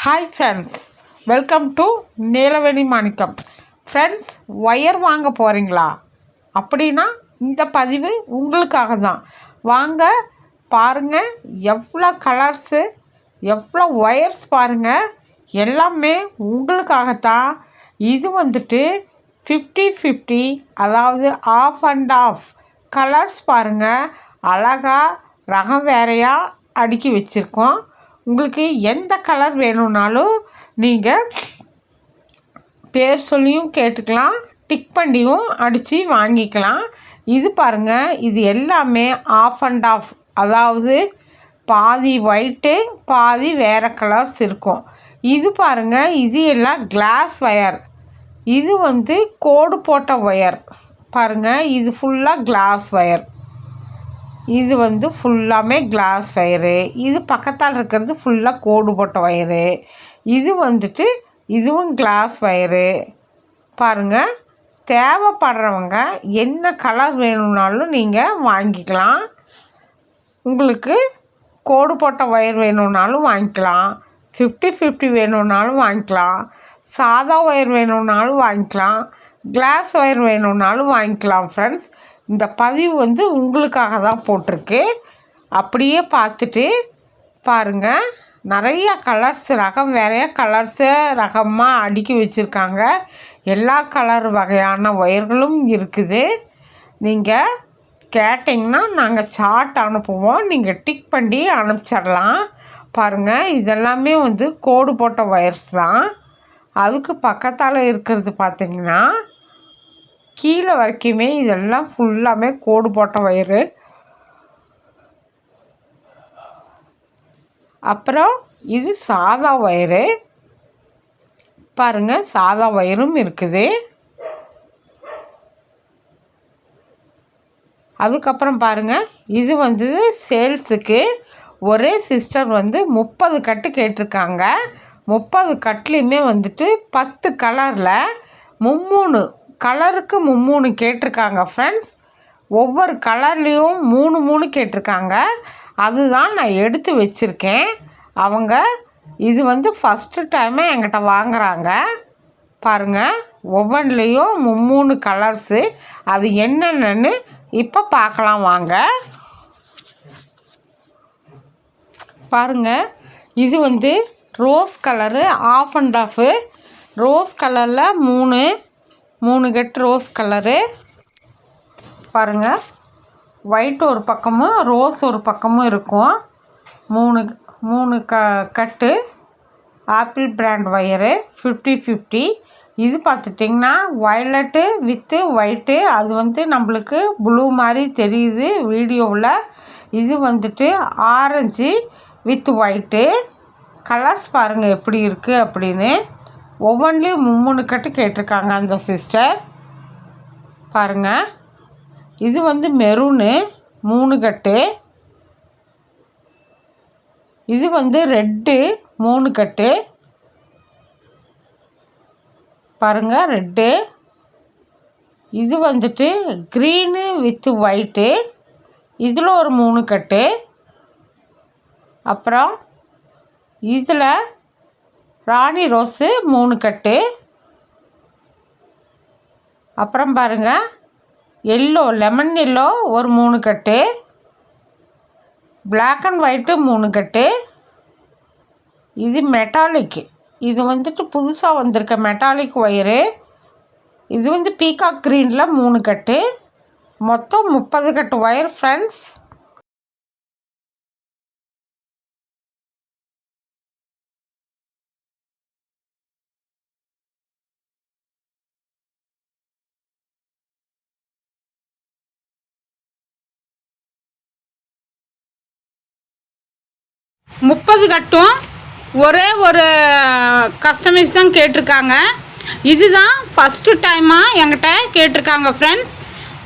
Hi friends, welcome to Neelaveni Manickam. Friends, wire வாங்க போகிறீங்களா? அப்படின்னா இந்த பதிவு உங்களுக்காக தான். வாங்க பாருங்கள், எவ்வளோ கலர்ஸு, எவ்வளோ ஒயர்ஸ் பாருங்கள், எல்லாமே உங்களுக்காகத்தான். இது வந்துட்டு 50-50, அதாவது ஆஃப் அண்ட் ஆஃப் கலர்ஸ் பாருங்கள். அழகாக ரகம் வேறையாக அடுக்கி வச்சுருக்கோம். உங்களுக்கு எந்த கலர் வேணும்னாலும் நீங்கள் பேர் சொல்லியும் கேட்டுக்கலாம், டிக் பண்ணியும் அடித்து வாங்கிக்கலாம். இது பாருங்கள், இது எல்லாமே ஆஃப் அண்ட் ஆஃப், அதாவது பாதி ஒயிட்டு பாதி வேறு கலர்ஸ் இருக்கும். இது பாருங்கள், இது எல்லாம் கிளாஸ் ஒயர். இது வந்து கோடு போட்ட ஒயர் பாருங்கள். இது ஃபுல்லாக கிளாஸ் ஒயர். இது வந்து ஃபுல்லாமே கிளாஸ் ஒயரு. இது பக்கத்தால் இருக்கிறது ஃபுல்லாக கோடு போட்ட ஒயரு. இது வந்துட்டு இதுவும் கிளாஸ் ஒயரு பாருங்கள். தேவைப்படுறவங்க என்ன கலர் வேணும்னாலும் நீங்கள் வாங்கிக்கலாம். உங்களுக்கு கோடு போட்ட ஒயர் வேணும்னாலும் வாங்கிக்கலாம், 50-50 வேணும்னாலும் வாங்கிக்கலாம், சாதா ஒயர் வேணும்னாலும் வாங்கிக்கலாம், கிளாஸ் ஒயர் வேணும்னாலும் வாங்கிக்கலாம். ஃப்ரெண்ட்ஸ், இந்த பதிவு வந்து உங்களுக்காக தான் போட்டிருக்கு. அப்படியே பார்த்துட்டு பாருங்கள், நிறையா கலர்ஸ், ரகம் வேறையா கலர்ஸு ரகமாக அடுக்கி வச்சுருக்காங்க. எல்லா கலர் வகையான ஒயர்களும் இருக்குது. நீங்கள் கேட்டிங்கன்னா நாங்கள் சார்ட் அனுப்புவோம், நீங்கள் டிக் பண்ணி அனுப்பிச்சிடலாம். பாருங்கள், இதெல்லாமே வந்து கோடு போட்ட ஒயர்ஸ் தான். அதுக்கு பக்கத்தால் இருக்கிறது பார்த்திங்கன்னா கீழே வரைக்குமே இதெல்லாம் ஃபுல்லாமே கோடு போட்ட ஒயரு. அப்புறம் இது சாதா ஒயரு பாருங்கள், சாதா ஒயரும் இருக்குது. அதுக்கப்புறம் பாருங்கள், இது வந்து சேல்ஸுக்கு ஒரே சிஸ்டர் வந்து 30 கட்டு கேட்டிருக்காங்க. 30 கட்லேயுமே வந்துட்டு 10 கலரில் 3 கலருக்கு 3 கேட்டிருக்காங்க. ஃப்ரெண்ட்ஸ், ஒவ்வொரு கலர்லேயும் 3 கேட்டிருக்காங்க. அதுதான் நான் எடுத்து வச்சுருக்கேன். அவங்க இது வந்து ஃபஸ்ட்டு டைமே என்கிட்ட வாங்குகிறாங்க. பாருங்கள், ஒவ்வொன்றுலேயும் 3 கலர்ஸு. அது என்னென்னு இப்போ பார்க்கலாம் வாங்க. பாருங்கள், இது வந்து rose colour, half and half. Rose கலரில் 3 கட்டு ரோஸ் கலரு பாருங்கள். ஒயிட் ஒரு பக்கமும் ரோஸ் ஒரு பக்கமும் இருக்கும். 3 கட்டு ஆப்பிள் பிராண்ட் ஒயரு 50-50. இது பார்த்துட்டிங்கன்னா வயலட்டு வித்து ஒயிட்டு. அது வந்து நம்மளுக்கு ப்ளூ மாதிரி தெரியுது வீடியோவில். இது வந்துட்டு ஆரஞ்சு வித் ஒயிட்டு. கலர்ஸ் பாருங்கள் எப்படி இருக்குது அப்படின்னு. ஒவ்வொன்றிலையும் 3 கட்டு கேட்டிருக்காங்க அந்த சிஸ்டர். பாருங்கள், இது வந்து மெரூனு 3 கட்டு. இது வந்து ரெட்டு 3 கட்டு பாருங்கள், ரெட்டு. இது வந்துட்டு க்ரீனு வித் ஒயிட்டு. இதில் ஒரு 3 கட்டு. அப்புறம் இதில் ராணி ரோஸு 3 கட்டு. அப்புறம் பாருங்கள், எல்லோ, லெமன் எல்லோ ஒரு 3 கட்டு. பிளாக் அண்ட் ஒயிட்டு 3 கட்டு. இது மெட்டாலிக். இது வந்துட்டு புதுசாக வந்திருக்க மெட்டாலிக் ஒயரு. இது வந்து பீகாக் க்ரீனில் 3 கட்டு. மொத்தம் 30 கட்டு ஒயர். ஃப்ரெண்ட்ஸ், முப்பது கட்டும் ஒரே ஒரு கஸ்டமைஸ் தான் கேட்டிருக்காங்க. இதுதான் ஃபஸ்ட்டு டைமாக என்கிட்ட கேட்டிருக்காங்க. ஃப்ரெண்ட்ஸ்,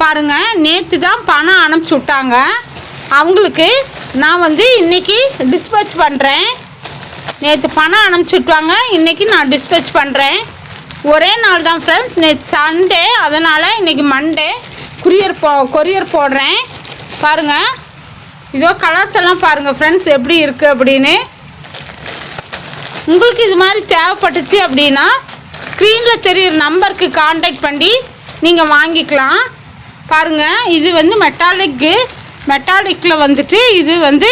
பாருங்கள், நேற்று தான் பணம் அனுப்பிச்சி விட்டாங்க. அவங்களுக்கு நான் வந்து இன்றைக்கி டிஸ்பேச் பண்ணுறேன். நேற்று பணம் அனுப்பிச்சி விட்டாங்க, இன்றைக்கி நான் டிஸ்பேச் பண்ணுறேன். ஒரே நாள் தான் ஃப்ரெண்ட்ஸ், நேற்று சண்டே, அதனால் இன்றைக்கி மண்டே கொரியர் போடுறேன். பாருங்கள், இதோ கலர்ஸ் எல்லாம் பாருங்கள் ஃப்ரெண்ட்ஸ் எப்படி இருக்குது அப்படின்னு. உங்களுக்கு இது மாதிரி தேவைப்பட்டுச்சு அப்படின்னா ஸ்க்ரீனில் தெரியுற நம்பருக்கு காண்டாக்ட் பண்ணி நீங்கள் வாங்கிக்கலாம். பாருங்கள், இது வந்து மெட்டாலிக்கில் வந்துட்டு இது வந்து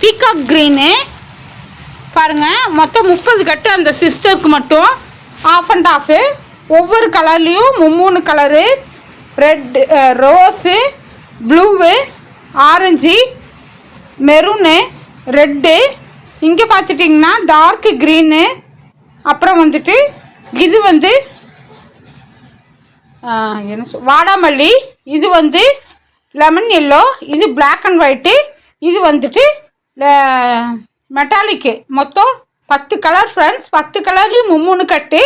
பீகாக் க்ரீனு. பாருங்கள், மொத்தம் 30 கட்டு அந்த சிஸ்டருக்கு மட்டும் ஆஃப் அண்ட் ஆஃபு. ஒவ்வொரு கலர்லேயும் 3 colour, red, rose, blue, orange, maroon, red, இங்கே பார்த்துட்டிங்கன்னா டார்க்கு க்ரீனு, அப்புறம் வந்துட்டு இது வந்து வாடாமல்லி, இது வந்து லெமன் எல்லோ, இது பிளாக் அண்ட் ஒயிட்டு, இது வந்துட்டு மெட்டாலிக்கு. மொத்தம் 10 கலர் ஃப்ரெண்ட்ஸ். 10 கலர்லேயும் 3 கட்டு,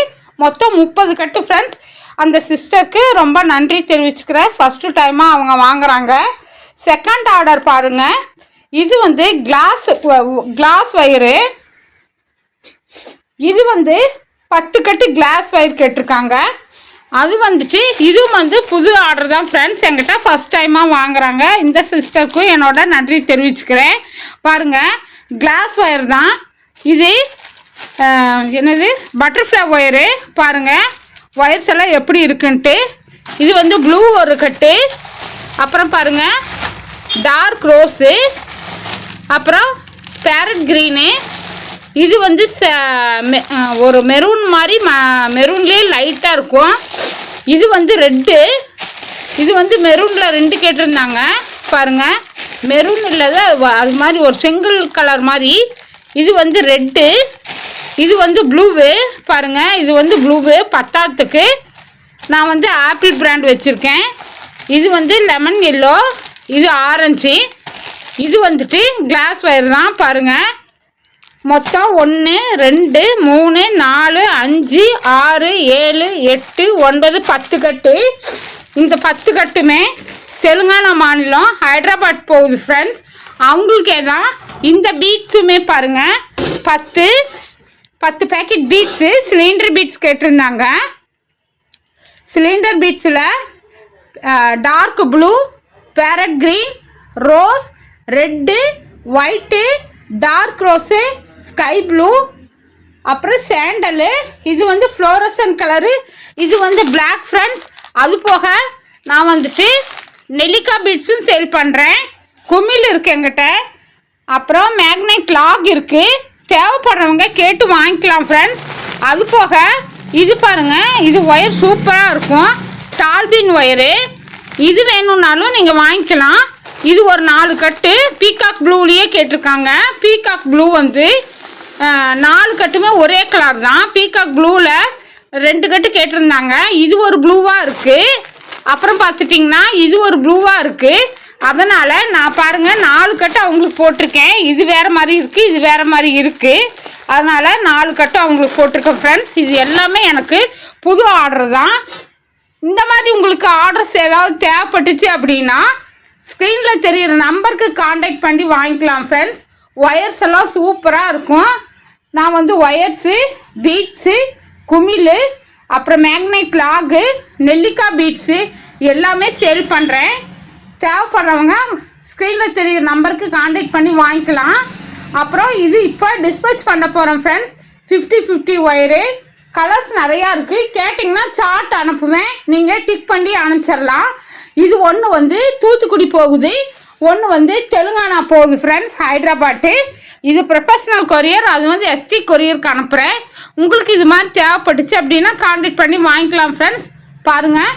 மொத்தம் 30 கட்டு ஃப்ரெண்ட்ஸ். அந்த சிஸ்டருக்கு ரொம்ப நன்றி தெரிவிச்சுக்கிறேன். ஃபஸ்ட்டு டைமாக அவங்க வாங்குகிறாங்க. செகண்ட் ஆர்டர் பாருங்கள். இது வந்து கிளாஸ் வயரு. இது வந்து 10 கட்டு கிளாஸ் வயர் கேட்டிருக்காங்க. அது வந்துட்டு இதுவும் வந்து புது ஆர்டர் தான் ஃப்ரெண்ட்ஸ். என்கிட்ட ஃபஸ்ட் டைமாக வாங்குகிறாங்க. இந்த சிஸ்டருக்கும் என்னோட நன்றி தெரிவிச்சுக்கிறேன். பாருங்கள், கிளாஸ் ஒயர் தான் இது. என்னது பட்டர்ஃப்ளை ஒயரு. பாருங்கள் ஒயர்ஸ் எல்லாம் எப்படி இருக்குன்ட்டு. இது வந்து ப்ளூ ஒரு கட்டு, அப்புறம் பாருங்கள் டார்க் ரோஸு, அப்புறம் பேரட் க்ரீனு, இது வந்து ஒரு மெரூன் மாதிரி மெரூன்லேயே லைட்டாக இருக்கும். இது வந்து ரெட்டு. இது வந்து மெரூனில் 2 கேட்டிருந்தாங்க. பாருங்கள், மெரூன் இல்லாத அது மாதிரி ஒரு செங்கல் கலர் மாதிரி. இது வந்து ரெட்டு. இது வந்து ப்ளூவு. பாருங்கள், இது வந்து ப்ளூவு 10த்துக்கு. நான் வந்து ஆப்பிள் பிராண்ட் வச்சுருக்கேன். இது வந்து லெமன் எல்லோ, இது ஆரஞ்சு. இது வந்துட்டு கிளாஸ் ஒயர் தான். பாருங்கள், மொத்தம் 1 2 3 4 5 6 7 8 9 10 கட்டு. இந்த 10 கட்டுமே தெலுங்கானா மாநிலம் ஹைதராபாத் போகுது ஃப்ரெண்ட்ஸ். அவங்களுக்கே தான் இந்த பீட்ஸுமே பாருங்கள். 10 பேக்கெட் பீட்ஸு சிலிண்டர் பீட்ஸ் கேட்டிருந்தாங்க. சிலிண்டர் பீட்ஸில் dark blue, parrot green, rose, red, white, dark rose, sky blue, அப்புறம் சாண்டலு. இது வந்து ஃப்ளோரசன் கலரு. இது வந்து பிளாக் ஃப்ரெண்ட்ஸ். அது போக நான் வந்துட்டு நெல்லிக்காய் பீட்ஸும் சேல் பண்ணுறேன். குமிழ் இருக்குது என்கிட்ட, அப்புறம் மேக்னெட் லாக் இருக்குது. தேவைப்படுறவங்க கேட்டு வாங்கிக்கலாம் ஃப்ரெண்ட்ஸ். அது போக இது பாருங்கள், இது ஒயர் சூப்பராக இருக்கும். Dolphin wire. இது வேணும்னாலும் நீங்கள் வாங்கிக்கலாம். இது ஒரு 4 கட்டு பீகாக் ப்ளூலேயே கேட்டிருக்காங்க. பீகாக் ப்ளூ வந்து 4 கட்டுமே ஒரே கலர் தான். பீகாக் ப்ளூவில் 2 கட்டு கேட்டிருந்தாங்க. இது ஒரு ப்ளூவாக இருக்குது. அப்புறம் பார்த்துட்டிங்கன்னா இது ஒரு ப்ளூவாக இருக்குது. அதனால் நான் பாருங்கள் 4 கட்டு அவங்களுக்கு போட்டிருக்கேன். இது வேறு மாதிரி இருக்குது, இது வேறு மாதிரி இருக்குது. அதனால் 4 கட்டு அவங்களுக்கு போட்டிருக்கேன் ஃப்ரெண்ட்ஸ். இது எல்லாமே எனக்கு புது ஆர்டர் தான். இந்த மாதிரி உங்களுக்கு ஆர்டர்ஸ் ஏதாவது தேவைப்பட்டுச்சு அப்படின்னா ஸ்க்ரீனில் தெரிகிற நம்பருக்கு காண்டாக்ட் பண்ணி வாங்கிக்கலாம் ஃப்ரெண்ட்ஸ். ஒயர்ஸ் எல்லாம் சூப்பராக இருக்கும். நான் வந்து ஒயர்ஸு, பீட்ஸு, குமிழ், அப்புறம் மேக்னைட் லாகு, நெல்லிக்காய் பீட்ஸு எல்லாமே சேல் பண்ணுறேன். தேவைப்படுறவங்க ஸ்க்ரீனில் தெரிகிற நம்பருக்கு காண்டாக்ட் பண்ணி வாங்கிக்கலாம். அப்புறம் இது இப்போ டிஸ்பேச் பண்ண போகிறோம் ஃப்ரெண்ட்ஸ். 50-50 ஒயரு. கலர்ஸ் நிறையா இருக்குது. கேட்டிங்கன்னா சார்ட் அனுப்புவேன், நீங்கள் டிக் பண்ணி அனுப்பிச்சிடலாம். இது ஒன்று வந்து தூத்துக்குடி போகுது, ஒன்று வந்து தெலுங்கானா போகுது ஃப்ரெண்ட்ஸ், ஹைதராபாத்து. இது ப்ரொஃபஷ்னல் கொரியர். அது வந்து ST கொரியருக்கு அனுப்புகிறேன். உங்களுக்கு இது மாதிரி தேவைப்பட்டுச்சு அப்படின்னா காண்டாக்ட் பண்ணி வாங்கிக்கலாம் ஃப்ரெண்ட்ஸ். பாருங்கள்,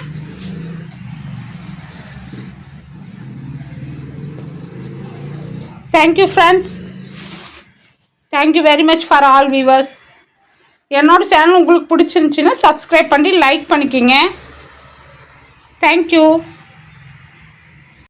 thank you friends. Thank you very much for all viewers. என்னோடய சேனல் உங்களுக்கு பிடிச்சிருந்துச்சின்னா சப்ஸ்கிரைப் பண்ணி லைக் பண்ணிக்கிங்க. தேங்க்யூ.